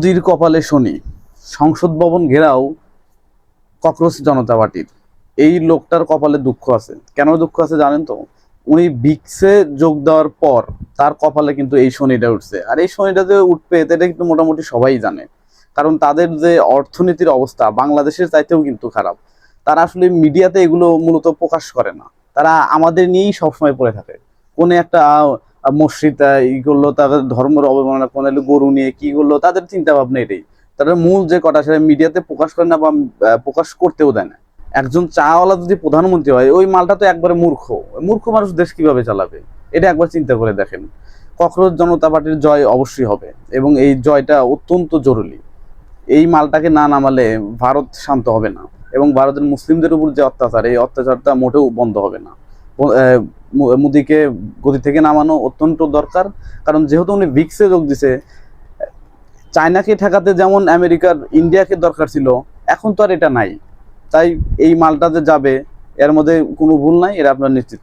মোদির কপালে শনি, সংসদ ভবন ঘেরাও ককরোচ জনতা পার্টির। এই লোকটার কপালে দুঃখ আছে। কেন দুঃখ আছে জানেন তো? উনি বিক্সে যোগ দেওয়ার পর তার কপালে কিন্তু এই শনিটা উঠছে। আর এই শনিটা যে উঠবে এটা কিন্তু মোটামুটি সবাই জানে। কারণ তাদের যে অর্থনীতির অবস্থা বাংলাদেশের চাইতেও কিন্তু খারাপ। তারা আসলে মিডিয়াতে এগুলো মূলত প্রকাশ করে না। তারা আমাদের নিয়েই সবসময় পড়ে থাকে। কোন একটা মসজিদ ই করলো, তাদের ধর্মের অবমাননা করলো, গরু নিয়ে কি করলো, তাদের চিন্তা ভাবনা এটাই। তাদের মূল যে কটা সেটা মিডিয়াতে প্রকাশ করে না বা প্রকাশ করতেও দেয় না। একজন চাওয়ালা যদি প্রধানমন্ত্রী হয়, ওই মালটা তো একবারে মূর্খ। মূর্খ মানুষ দেশ কিভাবে চালাবে? এটা একবার চিন্তা করে দেখেন। ককরোচ জনতা পার্টির জয় অবশ্যই হবে এবং এই জয়টা অত্যন্ত জরুরি। এই মালটাকে না নামালে ভারত শান্ত হবে না এবং ভারতের মুসলিমদের উপর যে অত্যাচার, এই অত্যাচারটা মোটেও বন্ধ হবে না। মোদিকে গদি থেকে নামানো অত্যন্ত দরকার। কারণ যেহেতু উনি ব্রিক্সে যোগ দিছে, চায়নাকে ঠেকাতে যেমন আমেরিকার ইন্ডিয়াকে দরকার ছিল, এখন তো আর এটা নাই। তাই এই মালটা যে যাবে এর মধ্যে কোনো ভুল নাই, এটা আপনার নিশ্চিত।